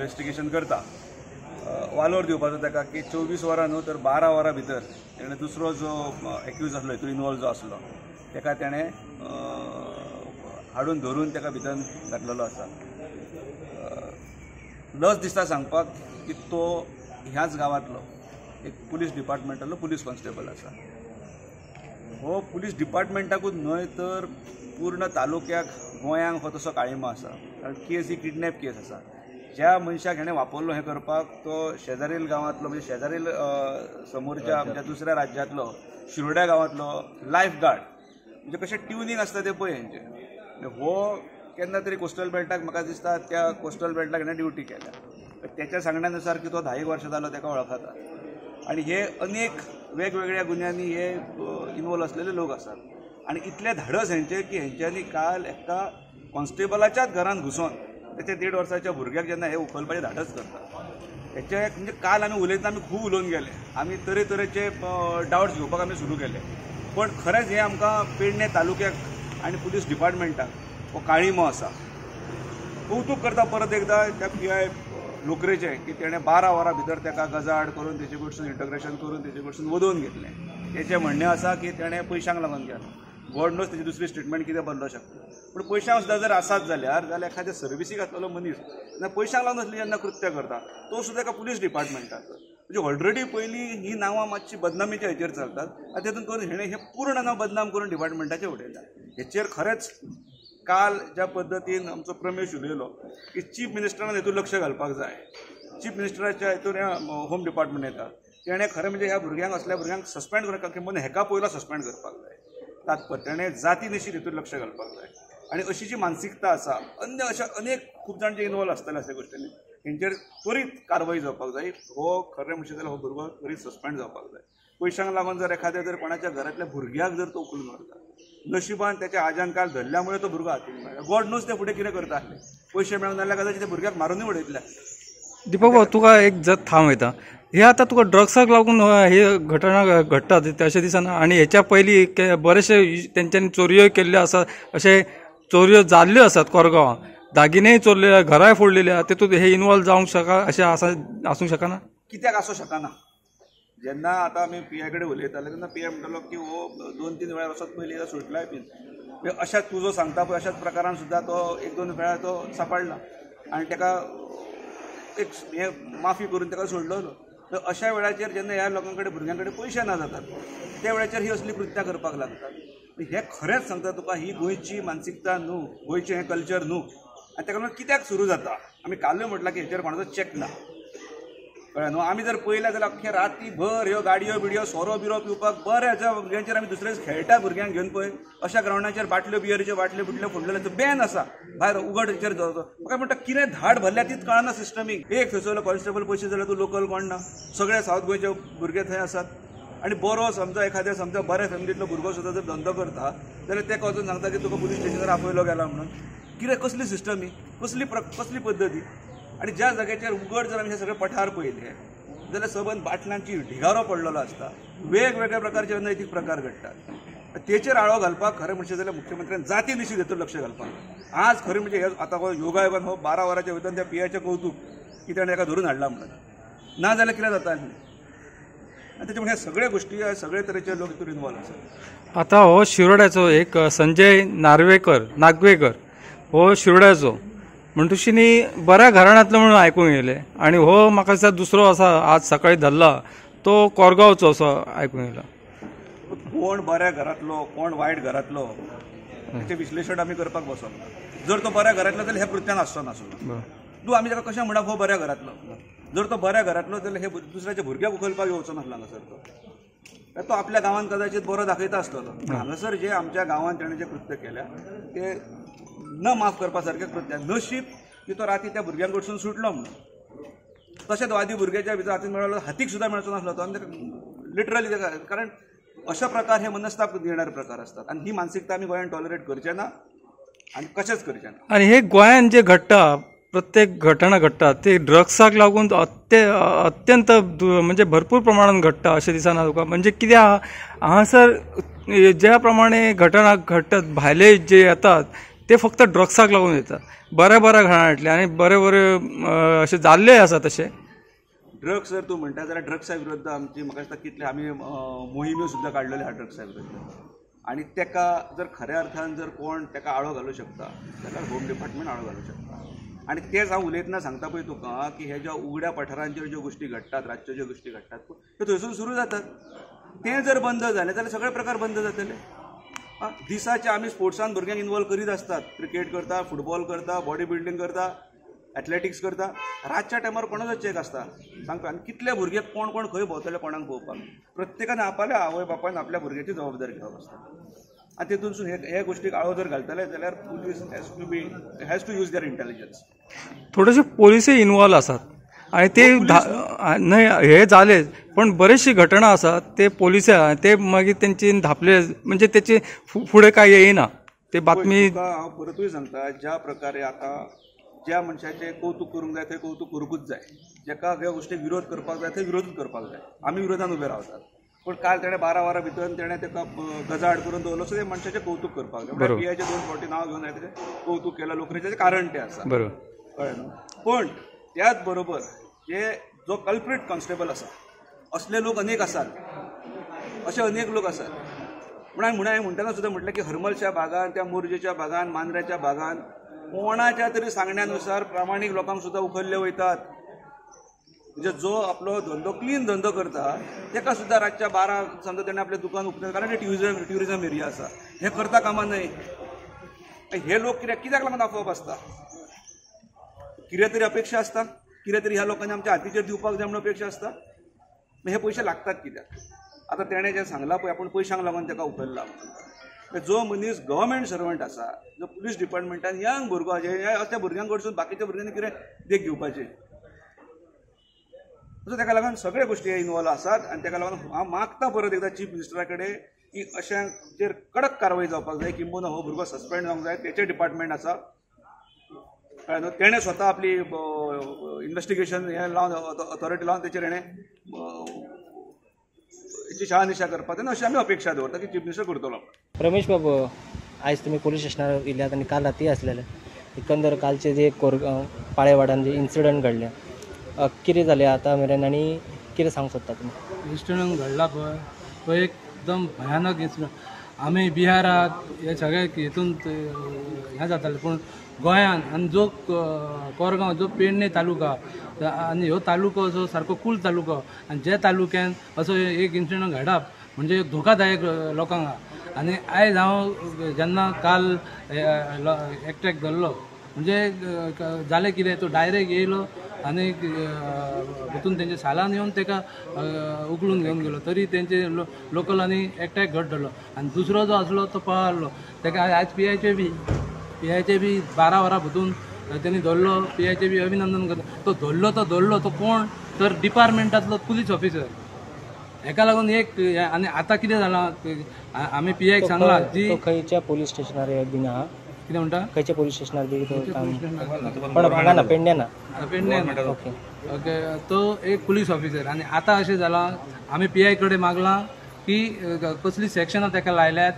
Investigation करता वालोर दिवपाचो ताका की 24 वरां न्हू तर 12 वरां भितर तेणें दुसरो जो एक्यूज आसलो हितून इनवॉल्व जो आसलो ताका तेणें हाडून धरून ताका भितर घातलेलो आसा। लज दिसता सांगपाक की तो ह्याच गांवांतलो एक पुलीस डिपार्टमेंटातलो पुलीस कॉन्स्टेबल आसा। हो पुलीस डिपार्टमेंटाकूच न्हय तर पूर्ण तालुक्याक गोंयांक हो तसो काळिमा आसा, कारण केस ही किडनॅप केस आसा। ज्या मनशाक हेणें वापरलो हें करपाक तो शेजारील गांवांतलो म्हणजे शेजारील समोरच्या आमच्या दुसऱ्या राज्यांतलो शिरोड्या गांवांतलो लायफ गार्ड म्हणजे कशें ट्युनिंग आसता तें पळय हेंचें। हो केन्ना तरी कोस्टल बेल्टाक म्हाका दिसता त्या कोस्टल बेल्टाक हेणें ड्युटी केल्या। त्याच्या सांगण्यानुसार की तो 10 वर्सां जालो ताका वळखता आनी हे अनेक वेगवेगळ्या गुन्यांनी हे इनवॉल्व असलेले लोक असतात। आणि इतले धाडस हेंचे की हेंच्यांनी काल एका कॉन्स्टेबलाच्याच घरांत घुसोन त्याच्या 1.5 वर्साच्या भुरग्याक जेन्ना हे उखलपाचें धाडस करता हेचे म्हणजे काल आमी उलयतना आमी खूब उलोवन गेले, आमी तरेतरेचे डावट्स घेवपाक आमी सुरू केले। पण खरेंच हे आमकां पेडणे तालुक्याक आनी पुलीस डिपार्टमेंटाक हो काळिमो आसा। कौतूक करता परत एकदा त्या PI लोकरेचे की तेणें 12 वरां भितर ताका गजाड करून तेचे कडसून इंटग्रेशन करून तेचे कडसून वदोवन घेतलें। तेचें म्हणणें आसा की तेणें पयशांक लागून केलें। गॉड नोज तेजी दुसरी स्टेटमेंट कितें बदलो शकता, पूण पयशांक सुद्दां जर आसात जाल्यार एखाद्या सर्विसीक घातलेलो मनीस जेन्ना पयशांक लागून असली जेन्ना कृत्य करता तो सुद्दां एका पुलीस डिपार्टमेंटाचो म्हणजे ऑलरेडी पयलीं ही नांवां मातशी बदनामीच्या हेचेर चलतात आनी तेतून करून हेणें हें पूर्ण नांव बदनाम करून डिपार्टमेंटाचें उडयता। हेचेर खरेंच काल ज्या पद्दतीन आमचो प्रमेश उलयलो की चीफ मिनिस्टरान हेतून लक्ष घालपाक जाय। चीफ मिनिस्टराच्या हितून होम डिपार्टमेंट येता तेणें खरें म्हणजे ह्या भुरग्यांक असल्या भुरग्यांक सस्पेंड करपाक किंवा हेका पयलो सस्पेंड करपाक जाय। तात्पर्य तेणें जाती निशीत हितून लक्ष घालपाक जाय। आनी अशी जी मानसिकता आसा अन्य अशा अनेक खूब जाण जे इनवॉल्व आसतले अशा गोश्टींनी हेंचेर त्वरीत कारवाई जावपाक जाय। हो खरें म्हणचे जाल्यार हो भुरगो त्वरीत सस्पेंड जावपाक जाय। पयशांक लागून जर एखाद्या जर कोणाच्या घरांतल्या भुरग्याक जर तो उखलून व्हरता, नशिबान त्याच्या आज्यान काल धरल्यामुळे तो भुरगो हातीक मेळ्ळा। गॉड नोज ते फुडें कितें करता पयशे मेळून नाल्यार कदाचित त्या भुरग्याक मारूनय उडयतले। दीपक भाऊ तुका एक जत थांब येता हे आता तुका ड्रग्साक लागून हे घटना घडटात अशें दिसना आनी हेच्या पयलीं बरेचशे तेंच्यांनी चोरयो केल्ल्यो आसात, अशे चोरयो जाल्ल्यो आसात कोरगांवां, दागिनेय चोरलेले घराय फोडलेल्या, तेतूंत हे इनवॉल्व जावंक शका अशें आसूंक शकना? कित्याक आसूं शकना? जेन्ना आतां आमी PI कडेन उलयताले तेन्ना PI म्हणटालो की हो 2-3 वेळा वचत पयलीं सुटलाय बीन अशाच तूं जो सांगता पळय अशाच प्रकारान सुद्दां तो 1-2 वेळा तो सांपडला आनी ताका एक हे माफी करून ताका सोडलेलो। तर अशा वेळाचेर जेन्ना ह्या लोकां कडेन भुरग्यां कडेन पयशे ना जातात त्या वेळाचेर ही असली कृत्यां करपाक लागतात। हे खरेंच सांगता तुका ही गोंयची मानसिकता न्हू, गोंयचें हें कल्चर न्हू। आनी ताका लागून कित्याक सुरू जाता आमी कालूय म्हटलां की हेचेर कोणाचो चॅक ना कळ्ळें न्हू। आमी जर पळयलें जाल्यार अख्खे राती भर ह्यो गाडयो बिडयो सोरो बिरो पिवपाक बऱ्याच्या भुरग्यांचेर आमी दुसरे खेळटा भुरग्यांक घेवन पळय अशा ग्रावंडाचेर बाटल्यो बियरीच्यो बाटल्यो बिटल्यो फोडलेल्यो बॅन आसा भायर उघडचेर जावचो। म्हाका म्हणटा कितें धाड भरल्या तीच कळना सिस्टमीक। एक थंयसरलो कॉन्स्टेबल पयशे जाल्यार तूं लोकल कोण ना, सगळे सावथ गोंयचे भुरगे थंय आसात। आनी बरो समजा एखाद्या समजा बऱ्या फॅमिलींतलो भुरगो सुद्दां जर धंदो करता जाल्यार ते वचून सांगता की तुका पुलीस स्टेशनार आपयलो गेला म्हणून। कितें कसली सिस्टमी, कसली पद्दती। आनी ज्या जाग्याचेर उघड जर आमी हे सगळे पठार पळयले जाल्यार सबंद बाटल्यांची ढिगारो पडलेलो आसता, वेगवेगळ्या प्रकारचे अनैतीक प्रकार घडटात। तेचेर आळो घालपाक खरें म्हणचें जाल्यार मुख्यमंत्र्यान जाती निशीत हेतून लक्ष घालपाक। आज खरें म्हणजे हे आतां हो योगायोगान हो 12 वरांच्या भितर त्या PIचें कौतूक की ताणें ताका धरून हाडला म्हणून, ना जाल्यार कितें जाता आनी तेचे हे सगळे गोश्टी सगळे तरेचे लोक हितून इनवॉल्व आसात। आता हो शिरोड्याचो एक संजय नागवेकर हो शिरोड्याचो म्हणटुशीनी बऱ्या घराण्यांतलो म्हणून आयकूंक येयलें आनी हो म्हाका दिसता दुसरो आसा आज सकाळीं धरला तो कोरगांवचो असो आयकूंक येयला। कोण बऱ्या घरांतलो कोण वायट घरांतलो हेचें विश्लेशण आमी करपाक बसोना। जर तो बऱ्या घरांतलो जाल्यार हे कृत्यान आसचो नासलो। तूं आमी ताका कशें म्हणप हो बऱ्या घरांतलो, जर तो बऱ्या घरांतलो जाल्यार हे दुसऱ्याच्या भुरग्याक उखलपाक येवचो नासलो हांगासर तो आपल्या गांवांत कदाचित बरो दाखयता आसतलो। हांगासर जे आमच्या गांवांत तेणें जें कृत्य केल्या ते न माफ करपा सारकें कृत्य। नशीब की तो राती त्या भुरग्यां कडसून सुटलो म्हणून। तशेंच वादी भुरग्याच्या भितर हातीन मेळलो हातीक सुद्दां मेळचो नासलो तो आनी लिटरली कारण अशा प्रकार हे मनस्ताप देणारे प्रकार असतात आनी ही मानसिकता आमी गोंयांत टॉलरेट करचे ना आनी कशेंच करचे ना। आनी हे गोंयांत जे घडटा प्रत्येक घटना घडटा ते ड्रग्साक लागून अत्यंत म्हणजे भरपूर प्रमाणात घडटा अशें दिसना तुका? म्हणजे कित्याक हांगासर ज्या प्रमाणे घटना घडटात भायले जे येतात ते फक्त ड्रग्साक लागून येतात. बऱ्या घरांतले आनी बरे असे जाल्ले आसा तशे. ड्रग्स जर तूं म्हणटा जाल्यार ड्रग्सा विरुद्ध आमची म्हाका दिसता कितले आमी मोहिम्यो सुद्दां काडलेल्यो आहा ड्रग्सा विरुद्ध. आनी तेका जर खऱ्या अर्थान जर कोण तेका आळो घालूंक शकता जाल्यार होम डिपार्टमेंट आळो घालूंक शकता. आनी तेच हांव उलयतना सांगता पळय तुका की हे ज्या उगड्या पठारांचेर ज्यो गोश्टी घडटात, रातच्यो ज्यो गोश्टी घडटात त्यो थंयसून सुरू जातात. तें जर बंद जालें जाल्यार सगळे प्रकार बंद जातले. दिसाचे आमी स्पोर्ट्सान भुरग्यांक इनवॉल्व करीत आसतात. क्रिकेट करता, फुटबॉल करता, बॉडी बिल्डिंग करता, एथलेटिक्स करता. रातच्या टायमार कोणाचो चॅक आसता सांगता. आनी कितले भुरगे कोण खंय भोंवतले कोणाक पळोवपाक. प्रत्येकान आपल्या आवय बापायन आपल्या भुरग्याची जबाबदारी घेवप आसता. आनी तेतूनसून हे गोश्टीक आळो जर घालतले जाल्यार police has to use their intelligence. थोडेशे पोलिसूय इनवॉल्व आसात आणि ते नाही हे झाले, पण बरेचशी घटना आसात ते पोलिस ते मागीर तेंची धापले म्हणजे त्याचे पुढे काय येईना ते बातमी. हांव परतूय सांगता, ज्या प्रकारे आतां ज्या मनशाचें कौतुक करूंक जाय थंय कौतुक करूंकूच जाय. जेका ह्या गोश्टीक विरोध करपाक जाय थंय विरोधूच करपाक जाय. आमी विरोधान उबे रावतात. पण काल तेणें 12 वरां भितर तेणें तेका गजाड करून दवरलो, सो ते मनशाचें कौतुक करपाक जाय. पियाचे 2 फावटी नांव घेवन तेजें कौतुक केलां लोकांनी, तेजें कारण तें आसा. कळ्ळें न्हू. पण त्याच बरोबर जो कल्प्रीट कॉन्स्टेबल आसा असले लोक अनेक आसात. असे अनेक लोक आसात. म्हणून हांवें म्हणटना सुद्दां म्हटलें की हरमलच्या भागान, त्या मोरजेच्या भागान, मांद्र्याच्या भागान कोणाच्या तरी सांगण्यानुसार प्रामाणीक लोकांक सुद्दां उखल्ले वयतात. म्हणजे जो आपलो धंदो क्लीन धंदो करता तेका सुद्दां रातच्या 12 समजा तेणें आपलें दुकान उखलें, कारण ते ट्युरिझम एरिया आसा. हे करता कामा न्हय. हे लोक कित्याक लागून आपोवप आसता. कितें तरी अपेक्षा आसता, कितें तरी ह्या लोकांनी आमच्या हातीचेर दिवपाक जाय म्हणून अपेक्षा आसता. हे पयशे लागतात कित्याक. आतां तेणें जें सांगलां पळय आपण पयशांक लागून तेका उखल्ला. जो मनीस गव्हर्मेंट सर्वंट आसा, जो पुलीस डिपार्टमेंटान यंग भुरगो आसा, त्या भुरग्यां कडसून बाकीच्या भुरग्यांनी कितें देख घेवपाचें. सो तेका लागून सगळे गोश्टी इनवॉल्व आसात. आनी तेका लागून हांव मागता परत एकदां चीफ मिनिस्टरा कडेन की अशांचेर कडक कारवाय जावपाक जाय. किंबहुना हो भुरगो सस्पेंड जावंक जाय. तेचें डिपार्टमेंट आसा. तेणें स्वता आपली इन्व्हेस्टिगेशन हें लावन ऑथॉरिटी लावन तेचेर हेणें हेची शहानिशा करपाक जाय. अशी आमी अपेक्षा दवरता की चीफ मिनिस्टर करतलो. रमेश बाबू, आयज तुमी पुलीस स्टेशनार येयल्यात आनी काल राती आसलेले. एकंदर कालचे जे कोरगांव पाळेवाड्यान जे इन्सिडंट घडले, कितें जालें आतां मेरेन आनी कितें सांगूंक सोदता तुमी? इन्सिडंट घडला पळय तो एकदम भयानक इन्सिडंट. आमी बिहाराक हे सगळे हितून हें जातालें, पूण गोंयान आनी जो कोरगांव जो पेडणे तालुका आनी ह्यो तालुको असो सारको कूल तालुको, आनी जे तालुक्यान असो एक इन्सिडंट घडप म्हणजे धोकादायक लोकांक. आनी आयज हांव जेन्ना काल एकट्याक धरलो म्हणजे जालें कितें, तो डायरेक्ट येयलो आनी भितून तेंच्या सालान येवन तेका उखलून घेवन गेलो. तरी तेंचे लोकलांनी एकट्याक घट धरलो. आनी दुसरो जो आसलो तो पळालो. तेका आयज पीआयचे बी 12 वरां भितून त्यांनी धरलो. पीआयचे बी अभिनंदन करता. तो धरलो तो कोण तर डिपार्टमेंटांतलो पुलीस ऑफिसर. हेका लागून एक आनी आतां कितें जालां, आमी पीआयक सांगलां जी खंयच्या पोलीस स्टेशनार बीन आहा, कितें म्हणटा खंयच्या पोलीस स्टेशनार बी पण हांगा ना पेडण्या ओके ओके. तो एक पुलीस ऑफिसर. आनी आतां अशें जालां, आमी पीआय कडेन मागलां की कसली सेक्शनां तेका लायल्यात,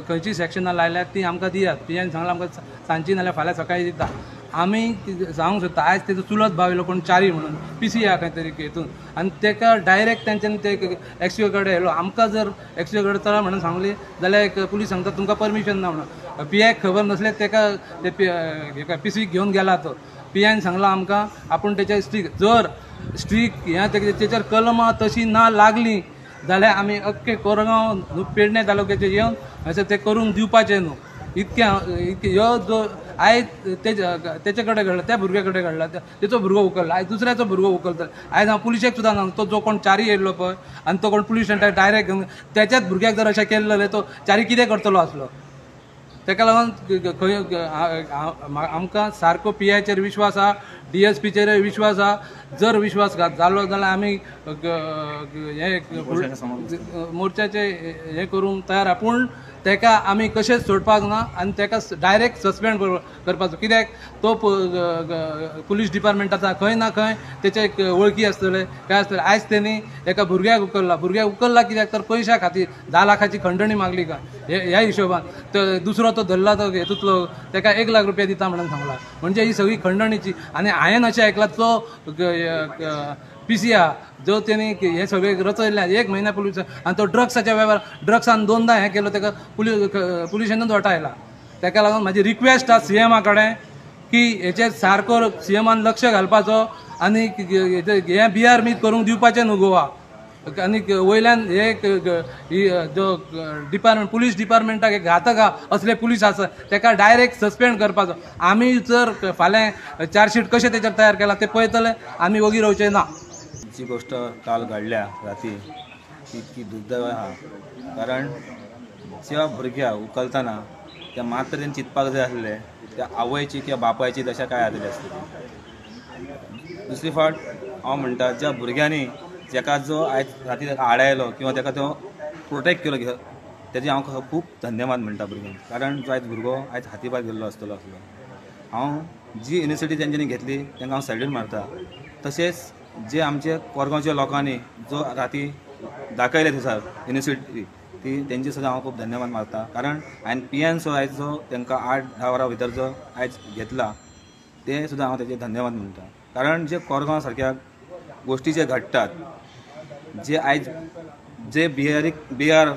खंयची सेक्शनां लायल्यात ती आमकां दियात. पीआयन सांगलां आमकां सांजची नाल्यार फाल्यां सकाळीं दिता. आमी सांगूंक सोदता आयज तेजो चुलत भाव येयलो कोण चारी म्हणून पीसी ह्या खंय तरी हितून, आनी तेका डायरेक्ट तेंच्यांनी ते एक्सओ कडेन येयलो. आमकां जर एक्सओ कडेन चला म्हणून सांगली जाल्यार एक पुलीस सांगता तुमकां परमिशन ना म्हणून. पीआयक खबर नसलें तेका ते पीसीक घेवन गेला. तो पीआयन सांगलां आमकां आपूण तेच्या जर स्ट्रीक ह्या तेचेर कलमां तशी ना लागलीं जाल्यार आमी अख्खे कोरगांव न्हू पेडणे तालुक्याचे येवन अशें ते करून दिवपाचें न्हू. इतके ह्यो जो आयज तेचे कडेन घडला, त्या भुरग्या कडेन घडला, तेचो भुरगो उखलला, आयज दुसऱ्याचो भुरगो उखलता. आयज हांव पुलिशेक सुद्दां सांगता, तो जो कोण चारी येयल्लो पळय आनी तो कोण पुलीस स्टेशनार डायरेक्ट घेवन त्याच्याच भुरग्याक जर अशें केल्लें जाल्यार तो चारी कितें करतलो आसलो. तेका लागून खंय आमकां सारको पीआयचेर विश्वास आहा. DSPचेर विश्वास हा, जर विश्वासघात जालो जाल्यार आमी हे मोर्चाचे हे करूंक तयार आहा, पूण तेका आमी कशेंच सोडपाक ना आनी तेका डायरेक्ट सस्पेंड करपाचो, कित्याक तो पुलीस डिपार्टमेंटाचा खंय ना खंय तेचे एक वळखी आसतले, काय आसतले. आयज तेणी एका भुरग्याक उकल्ला कित्याक तर पयशा खातीर 10 लाखाची खंडणी मागली का ह्या हिशोबान. दुसरो तो धरला तो हेतूंतलो तेका 1 लाख रुपया दिता म्हणून सांगला. म्हणजे ही सगळी खंडणीची. आनी हांवें अशें आयकलां तो PC आहा जो तेणी हे सगळे रचयले 1 म्हयन्या पुलीस, आनी तो ड्रग्साच्या वेव्हार ड्रग्सान 2दा हें केलो, तेका पुलिशेनूच वटायला. तेका लागून म्हाजी रिक्वेस्ट आहा CMा कडेन की हेचेर सारको CMान लक्ष घालपाचो आनी हे बिहार मीत करूंक दिवपाचें न्हू गोवा. आनी वयल्यान हे जो डिपार्टमेंट पुलीस डिपार्टमेंटाक एक घातक आहा असले पुलीस आसा तेका डायरेक्ट सस्पेंड करपाचो. आमी जर फाल्यां चार्जशीट कशें तेचेर तयार केला ते पळयतले, आमी वोगी रावचे ना. जी गोष्ट काल घडल्या राती ती इतकी दुर्दैव आहा, कारण ज्या भुरग्याक उखलतना त्या मात्र तेणें चिंतपाक जाय आसलें त्या आवयची किंवा बापायची दशा काय जातली आसतली. दुसरी फावट हांव म्हणटा ज्या भुरग्यांनी जेका जो आयज राती ताका आडायलो किंवा ताका तो प्रोटेक्ट केलो तेजे हांव खूब धन्यवाद म्हणटा भुरग्यांक. कारण जो आयज भुरगो आयज हातीपाय गेल्लो आसतलो हांव जी इनिशिएटीव तेंच्यांनी घेतली तांकां हांव सॅल्यूट मारता. तशेंच जे आमचे कोरगांवच्या लोकांनी जो राती दाखयले थंयसर इनिशिएटीव ती तेंचे सुद्दां हांव खूब धन्यवाद मारता. कारण हांवें PNचो आयज जो तांकां 8-10 वरां भितर जो आयज घेतला ते सुद्दां हांव तेजे धन्यवाद म्हणटा. कारण जे कोरगांव सारक्या गोश्टी जे घडटात, जे आयज जे बिहार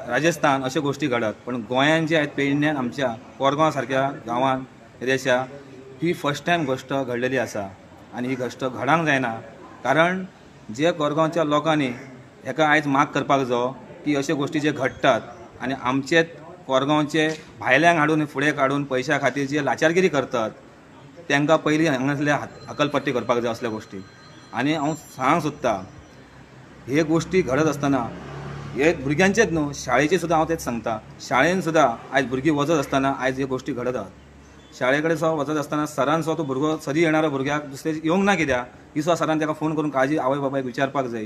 राजस्थान अशे गोश्टी घडत, पण गोंयान जे आयज पेडण्यान आमच्या कोरगांव सारक्या गांवांत एरियाच्या ही फर्स्ट टायम गोश्ट घडलेली आसा. आनी ही गोश्ट घडोंक जायना. कारण जे कोरगांवच्या लोकांनी हेका आयज माग करपाक जाय की अशे गोश्टी जे घडटात आनी आमचे कोरगांवचे भायल्यांक हाडून फुडें काडून पयशा खातीर जे लाचारगिरी करतात तांकां पयलीं हांगासले हकलपट्टी करपाक जाय असल्या गोश्टी. आनी हांव सांगूंक सोदतां हे गोश्टी घडत आसतना हे भुरग्यांचेच न्हू, शाळेचे सुद्दां हांव तेच सांगता. शाळेन सुद्दां आयज भुरगीं वचत आसतना आयज हे गोश्टी घडतात. शाळे कडेन सुद्दां वचत आसतना सरान सुद्दां तो भुरगो सदी येणारो भुरग्याक दुसरे येवंक ना कित्याक ही सुद्दां सरान ताका फोन करून काळजी आवय बापायक विचारपाक जाय.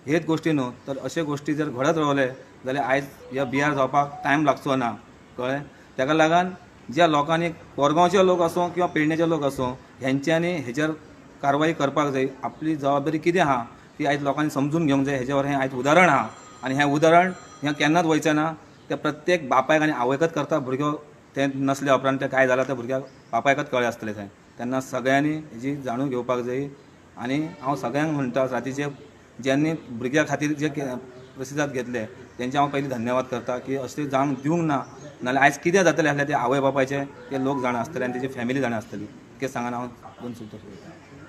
हेच गोश्टी न्हू तर अशे गोश्टी जर घडत रावले जाल्यार आयज ह्या बिहार जावपाक टायम लागचो ना. कळ्ळें. ताका लागून ज्या लोकांनी कोरगांवचे लोक आसूं किंवा पेडण्याचे लोक आसूं हेंच्यांनी हेचेर कारवाई करपाक जाय. आपली जबाबदारी कितें आहा ती आयज लोकांनी समजून घेवंक जाय. हेच्या वर हें आयज उदाहरण आहा आनी हें उदाहरण हें केन्नाच वयचें ना. त्या प्रत्येक बापायक आनी आवयकच करता भुरगो तें नसल्या उपरांत तें काय जालां त्या भुरग्याक बापायकच कळ्ळें आसतलें थंय. तेन्ना सगळ्यांनी हेजी जाणून घेवपाक जाय. आनी हांव सगळ्यांक म्हणटा रातीचे ज्यांनी भुरग्या खातीर जे प्रतिसाद घेतले तेंचे हांव पयलीं धन्यवाद करता की अशें जावंक दिवंक ना. नाल्यार आयज कितें जातलें आसलें ते आवय बापायचे ते लोक जाणा आसतले आनी तेजी फॅमिली जाणा आसतली. इतकें सांगून हांव 2 सुत्र